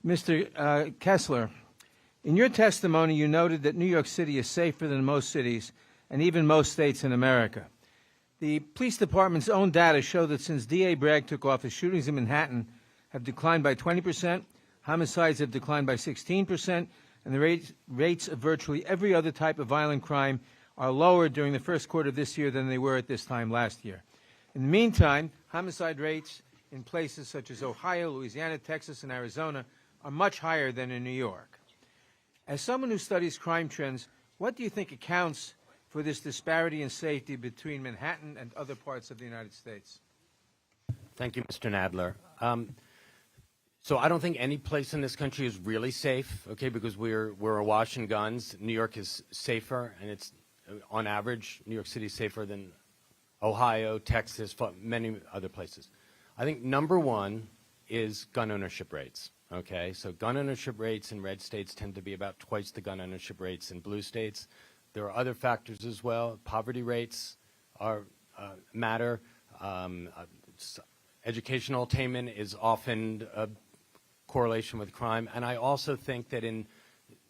Mr. Kessler, in your testimony, you noted that New York City is safer than most cities and even most states in America. The police department's own data show that since D.A. Bragg took office, shootings in Manhattan have declined by 20%, homicides have declined by 16%, and the rates of virtually every other type of violent crime are lower during the first quarter of this year than they were at this time last year. In the meantime, homicide rates in places such as Ohio, Louisiana, Texas, and Arizona are much higher than in New York. As someone who studies crime trends, what do you think accounts for this disparity in safety between Manhattan and other parts of the United States? Thank you, Mr. Nadler. So I don't think any place in this country is really safe, okay, because we're awash in guns. New York is safer, and it's, on average, New York City is safer than Ohio, Texas, many other places. I think number one is gun ownership rates, okay? So gun ownership rates in red states tend to be about twice the gun ownership rates in blue states. There are other factors as well. Poverty rates matter. Educational attainment is often a correlation with crime. And I also think that in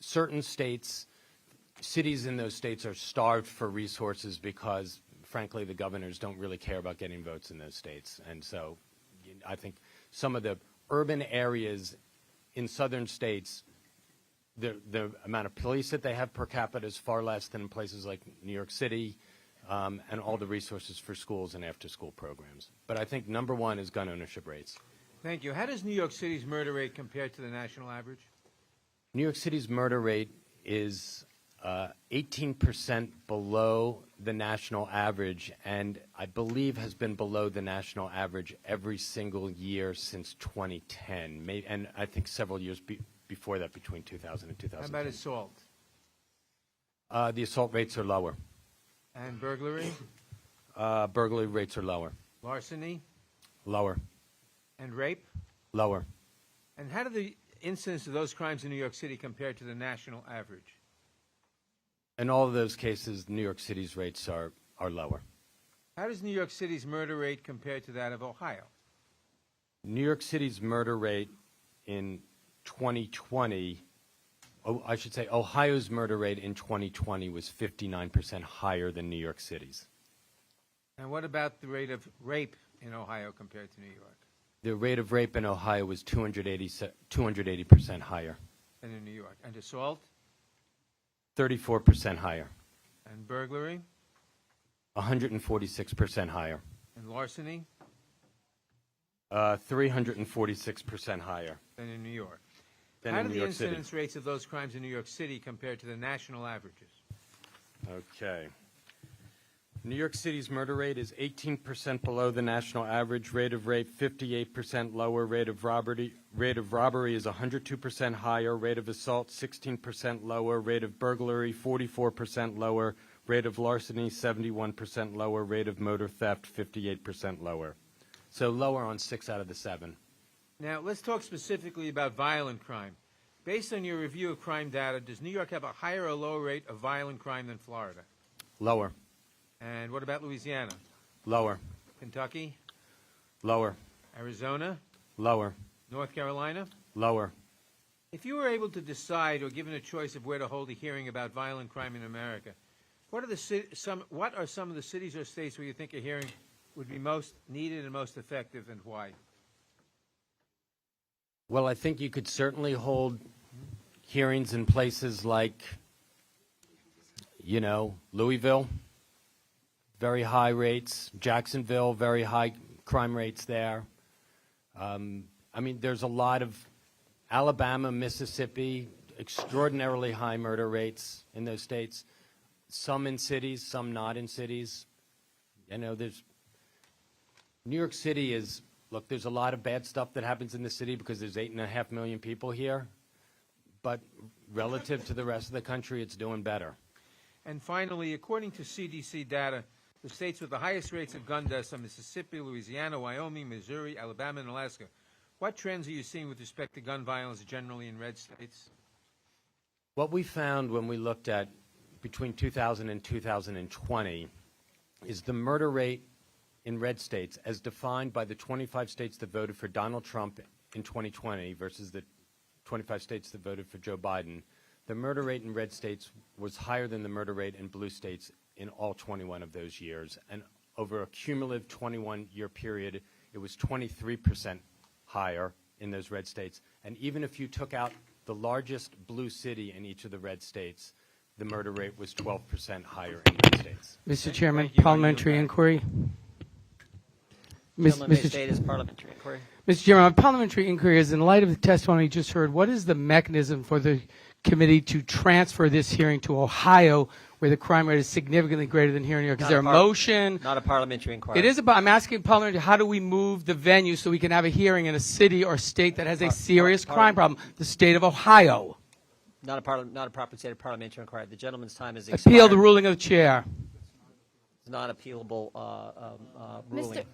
certain states, cities in those states are starved for resources because, frankly, the governors don't really care about getting votes in those states. And so I think some of the urban areas in southern states, the amount of police that they have per capita is far less than in places like New York City, and all the resources for schools and after-school programs. But I think number one is gun ownership rates. Thank you. How does New York City's murder rate compare to the national average? New York City's murder rate is 18% below the national average, and I believe has been below the national average every single year since 2010, and I think several years before that, between 2000 and 2010. How about assault? The assault rates are lower. And burglary? Burglary rates are lower. Larceny? Lower. And rape? Lower. And how do the incidence of those crimes in New York City compare to the national average? In all of those cases, New York City's rates are lower. How does New York City's murder rate compare to that of Ohio? New York City's murder rate in 2020, I should say Ohio's murder rate in 2020 was 59% higher than New York City's. And what about the rate of rape in Ohio compared to New York? The rate of rape in Ohio was 280% higher. Than in New York. And assault? 34% higher. And burglary? 146% higher. And larceny? 346% higher. Than in New York. Than How in do New the York City. incidence rates of those crimes in New York City compare to the national averages? Okay. New York City's murder rate is 18% below the national average. Rate of rape 58% lower. Rate of robbery is 102% higher. Rate of assault 16% lower. Rate of burglary 44% lower. Rate of larceny 71% lower. Rate of motor theft 58% lower. So lower on 6 out of the 7. Now, let's talk specifically about violent crime. Based on your review of crime data, does New York have a higher or lower rate of violent crime than Florida? Lower. And what about Louisiana? Lower. Kentucky? Lower. Arizona? Lower. North Carolina? Lower. If you were able to decide or given a choice of where to hold a hearing about violent crime in America, what are some of the cities or states where you think a hearing would be most needed and most effective, and why? Well, I think you could certainly hold hearings in places like, Louisville, very high rates. Jacksonville, very high crime rates there. There's a lot of Alabama, Mississippi, extraordinarily high murder rates in those states. Some in cities, some not in cities. New York City is, look, there's a lot of bad stuff that happens in the city because there's 8.5 million people here. But relative to the rest of the country, it's doing better. And finally, according to CDC data, the states with the highest rates of gun deaths are Mississippi, Louisiana, Wyoming, Missouri, Alabama, and Alaska. What trends are you seeing with respect to gun violence generally in red states? What we found when we looked at between 2000 and 2020 is the murder rate in red states, as defined by the 25 states that voted for Donald Trump in 2020 versus the 25 states that voted for Joe Biden, the murder rate in red states was higher than the murder rate in blue states in all 21 of those years. And over a cumulative 21-year period, it was 23% higher in those red states. And even if you took out the largest blue city in each of the red states, the murder rate was 12% higher in red states. Mr. Chairman, Thank you. parliamentary inquiry. Gentleman may state his parliamentary inquiry. Mr. Chairman, my parliamentary inquiry is, in light of the testimony you just heard, what is the mechanism for the committee to transfer this hearing to Ohio, where the crime rate is significantly greater than here in New York? Is there a motion? Not a parliamentary inquiry. It is about, I'm asking parliamentary, how do we move the venue so we can have a hearing in a city or state that has a serious crime problem? The state of Ohio. Not a properly stated parliamentary inquiry. The gentleman's time is expired. Appeal the ruling of the chair. It's not appealable ruling. Mr.